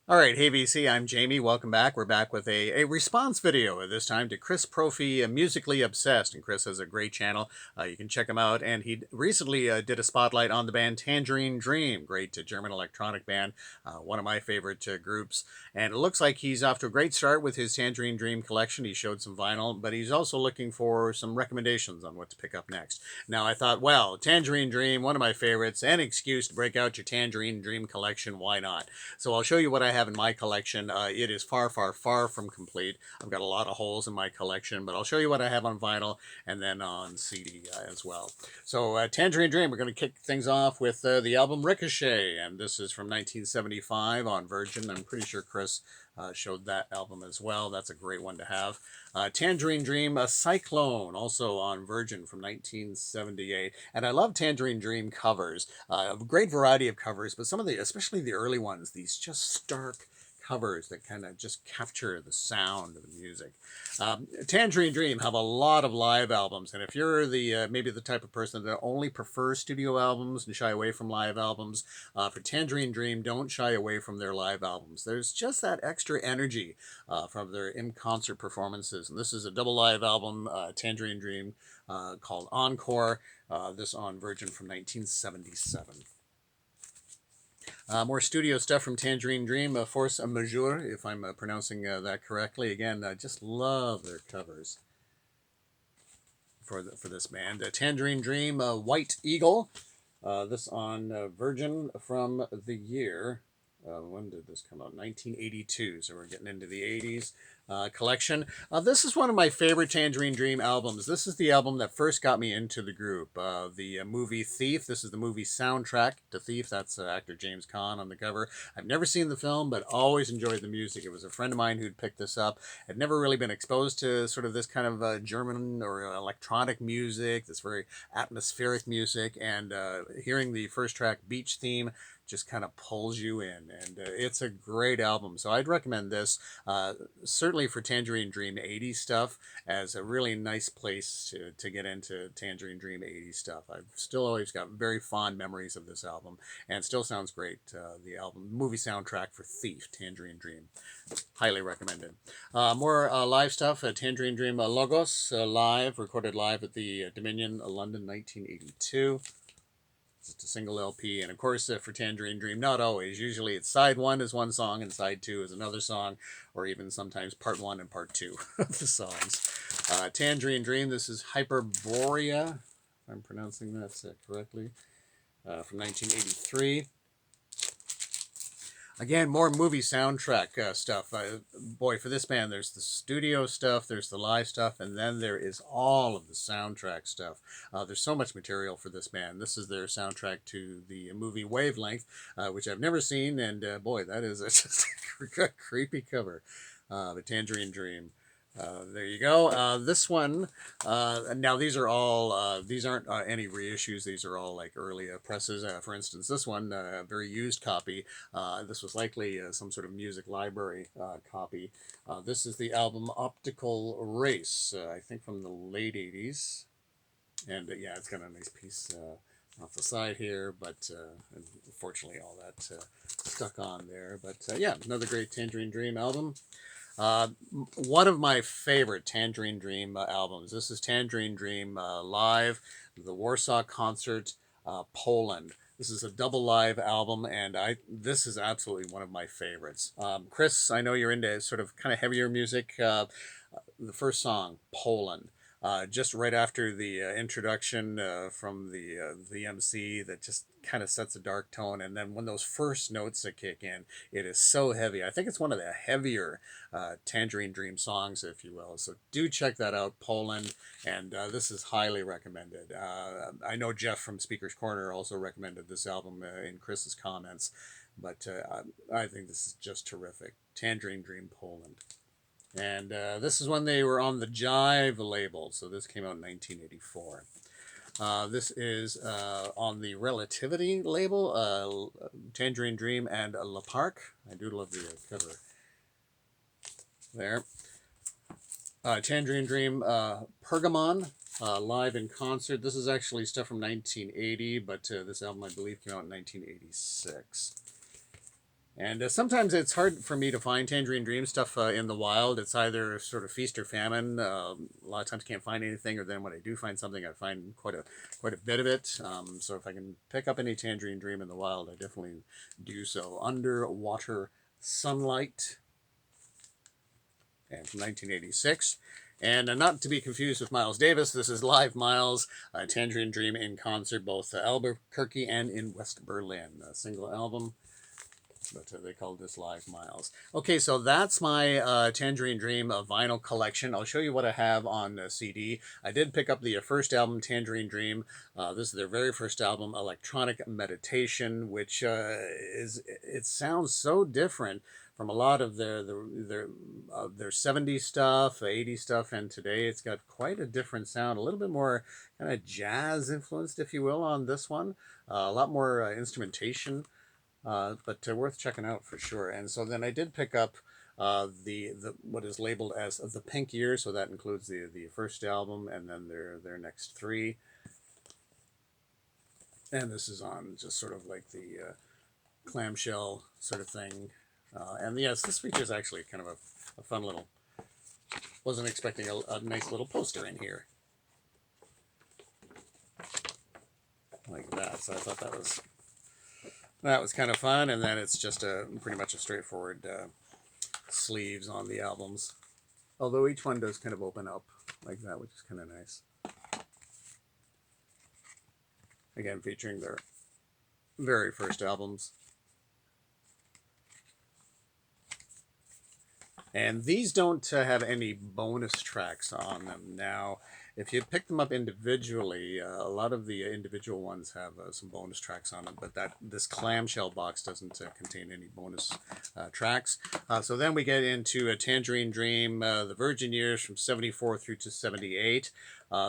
All right, hey VC, I'm Jamie. Welcome back. We're back with a response video, this time to Chris Propfe, Musically Obsessed. And Chris has a great channel. You can check him out. And he recently did a spotlight on the band Tangerine Dream, great German electronic band, one of my favorite groups. And it looks like he's off to a great start with his Tangerine Dream collection. He showed some vinyl, but he's also looking for some recommendations on what to pick up next. Now, I thought, well, Tangerine Dream, one of my favorites, an excuse to break out your Tangerine Dream collection. Why not? So I'll show you what I have in my collection. It is far, far, far from complete. I've got a lot of holes in my collection, but I'll show you what I have on vinyl and then on CD as well. So Tangerine Dream, we're going to kick things off with the album Ricochet, and this is from 1975 on Virgin. I'm pretty sure Chris showed that album as well. That's a great one to have. Tangerine Dream, a Cyclone, also on Virgin from 1978. And I love Tangerine Dream covers. A great variety of covers, but some of the, especially the early ones, these just stark covers that kind of just capture the sound of the music. Tangerine Dream have a lot of live albums, and if you're the maybe the type of person that only prefers studio albums and shy away from live albums, for Tangerine Dream, don't shy away from their live albums. There's just that extra energy from their in-concert performances, and this is a double live album, Tangerine Dream, called Encore. This on Virgin from 1977. More studio stuff from Tangerine Dream, Force Majeure, if I'm pronouncing that correctly. Again, I just love their covers for this band. Tangerine Dream, White Eagle. This on Virgin from the year. When did this come out? 1982. So we're getting into the 80s collection. This is one of my favorite Tangerine Dream albums. This is the album that first got me into the group. The movie Thief. This is the movie soundtrack to Thief. That's actor James Caan on the cover. I've never seen the film, but always enjoyed the music. It was a friend of mine who'd picked this up. I'd never really been exposed to sort of this kind of German or electronic music, this very atmospheric music, and hearing the first track, Beach Theme, just kind of pulls you in, and it's a great album. So I'd recommend this, certainly for Tangerine Dream 80s stuff, as a really nice place to get into Tangerine Dream 80s stuff. I've still always got very fond memories of this album, and still sounds great. The album, movie soundtrack for Thief, Tangerine Dream. Highly recommended. More live stuff, Tangerine Dream Logos, live, recorded live at the Dominion, London, 1982. It's a single LP, and of course for Tangerine Dream, not always. Usually it's side one is one song and side two is another song, or even sometimes part one and part two of the songs. Tangerine Dream, this is Hyperborea, if I'm pronouncing that correctly, from 1983. Again, more movie soundtrack stuff. Boy, for this band, there's the studio stuff, there's the live stuff, and then there is all of the soundtrack stuff. There's so much material for this band. This is their soundtrack to the movie Wavelength, which I've never seen, and boy, that is just a creepy cover. The Tangerine Dream. There you go. This one, now these are all, these aren't any reissues. These are all like early presses. For instance, this one, a very used copy. This was likely some sort of music library copy. This is the album Optical Race, I think from the late 80s. And yeah, it's got a nice piece off the side here, but unfortunately all that stuck on there. But yeah, another great Tangerine Dream album. Uh, One of my favorite Tangerine Dream albums. This is Tangerine Dream live, the Warsaw concert, Poland. This is a double live album, and this is absolutely one of my favorites. Chris, I know you're into sort of kind of heavier music. The first song, Poland. Just right after the introduction from the MC that just kind of sets a dark tone, and then when those first notes that kick in, it is so heavy. I think it's one of the heavier Tangerine Dream songs, if you will. So do check that out, Poland, and this is highly recommended. I know Jeff from Speaker's Corner also recommended this album in Chris's comments, but I think this is just terrific. Tangerine Dream, Poland. And this is when they were on the Jive label. So this came out in 1984. This is on the Relativity label, Tangerine Dream and La Park. I do love the cover there. Tangerine Dream, Pergamon, live in concert. This is actually stuff from 1980, but this album, I believe, came out in 1986. And sometimes it's hard for me to find Tangerine Dream stuff in the wild. It's either sort of feast or famine. A lot of times can't find anything, or then when I do find something, I find quite a bit of it. So if I can pick up any Tangerine Dream in the wild, I definitely do so. Underwater Sunlight, and from 1986. And not to be confused with Miles Davis, this is Live Miles, Tangerine Dream in concert, both Albuquerque and in West Berlin. A single album, but they called this Live Miles. Okay, so that's my Tangerine Dream vinyl collection. I'll show you what I have on CD. I did pick up the first album, Tangerine Dream. This is their very first album, Electronic Meditation, which it sounds so different from a lot of their 70s stuff, 80s stuff, and today it's got quite a different sound, a little bit more kind of jazz influenced, if you will, on this one. A lot more instrumentation. But worth checking out for sure. And so then I did pick up the what is labeled as the Pink Year, so that includes the first album and then their next three. And this is on just sort of like the clamshell sort of thing. And yes, this features actually kind of a fun little. Wasn't expecting a nice little poster in here like that, so I thought that was kind of fun. And then it's just pretty much a straightforward sleeves on the albums, although each one does kind of open up like that, which is kind of nice. Again, featuring their very first albums. And these don't have any bonus tracks on them. Now, if you pick them up individually, a lot of the individual ones have some bonus tracks on them, but this clamshell box doesn't contain any bonus tracks. So then we get into a Tangerine Dream, the Virgin Years from 74 through to 78.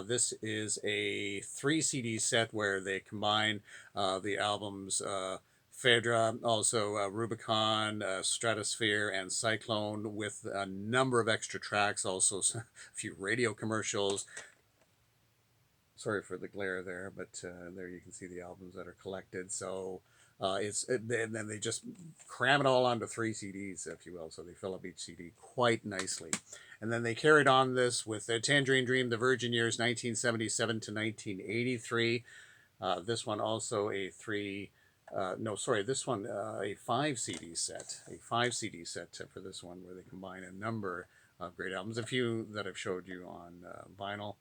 This is a 3 CD set where they combine the albums Phaedra, also Rubicon, Stratosphere, and Cyclone, with a number of extra tracks, also a few radio commercials. Sorry for the glare there, but there you can see the albums that are collected. So and then they just cram it all onto 3 CDs, if you will, so they fill up each CD quite nicely. And then they carried on this with Tangerine Dream, The Virgin Years, 1977 to 1983. This one also a 5 CD set. A 5 CD set for this one, where they combine a number of great albums. A few that I've showed you on vinyl.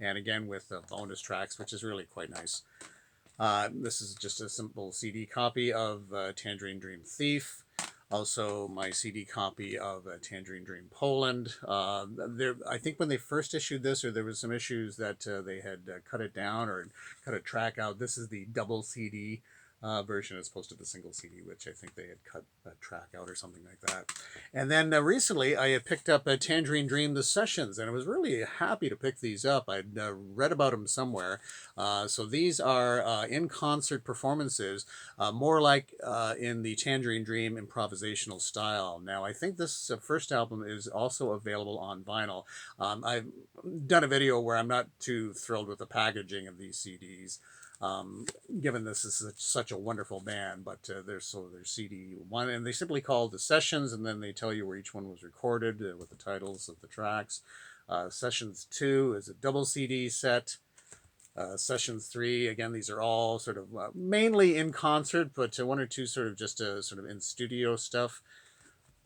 And again with bonus tracks, which is really quite nice. This is just a simple CD copy of Tangerine Dream Thief. Also, my CD copy of Tangerine Dream Poland. I think when they first issued this, or there was some issues that they had cut it down or cut a track out. This is the double CD version as opposed to the single CD, which I think they had cut a track out or something like that. And then recently I had picked up Tangerine Dream, The Sessions, and I was really happy to pick these up. I'd read about them somewhere. So these are in-concert performances, more like in the Tangerine Dream improvisational style. Now, I think this first album is also available on vinyl. I've done a video where I'm not too thrilled with the packaging of these CDs. Given this is such a wonderful band, but there's CD 1, and they simply call the Sessions, and then they tell you where each one was recorded with the titles of the tracks. Sessions 2 is a double CD set. Sessions 3, again, these are all sort of mainly in concert, but 1 or 2 sort of just sort of in studio stuff.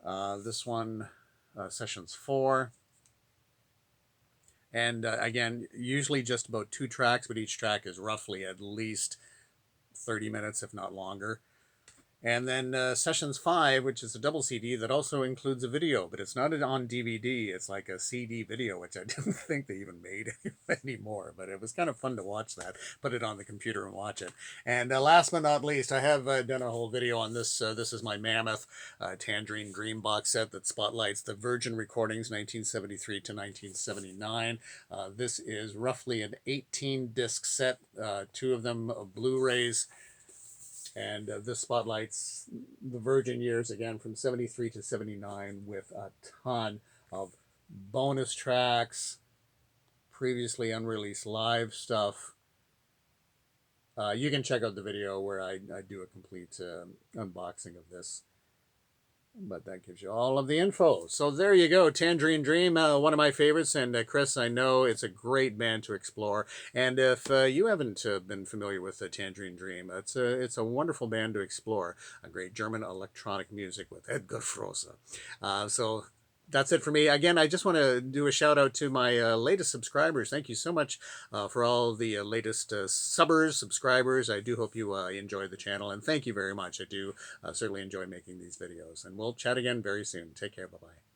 This one, Sessions 4. And again, usually just about 2 tracks, but each track is roughly at least 30 minutes, if not longer. And then Sessions 5, which is a double CD that also includes a video, but it's not on DVD. It's like a CD video, which I didn't think they even made anymore. But it was kind of fun to watch that, put it on the computer and watch it. And last but not least, I have done a whole video on this. This is my mammoth Tangerine Dream box set that spotlights the Virgin recordings 1973 to 1979. This is roughly an 18-disc set, 2 of them Blu-rays. And this spotlights the Virgin Years, again, from 73 to 79, with a ton of bonus tracks, previously unreleased live stuff. You can check out the video where I do a complete unboxing of this. but that gives you all of the info. So there you go, Tangerine Dream, one of my favorites. And Chris, I know it's a great band to explore. And if you haven't been familiar with Tangerine Dream, it's a wonderful band to explore. A great German electronic music with Edgar Froese. So that's it for me. Again, I just want to do a shout out to my latest subscribers. Thank you so much for all the latest subscribers. I do hope you enjoy the channel, and thank you very much. I do certainly enjoy making these videos, and we'll chat again very soon. Take care. Bye-bye.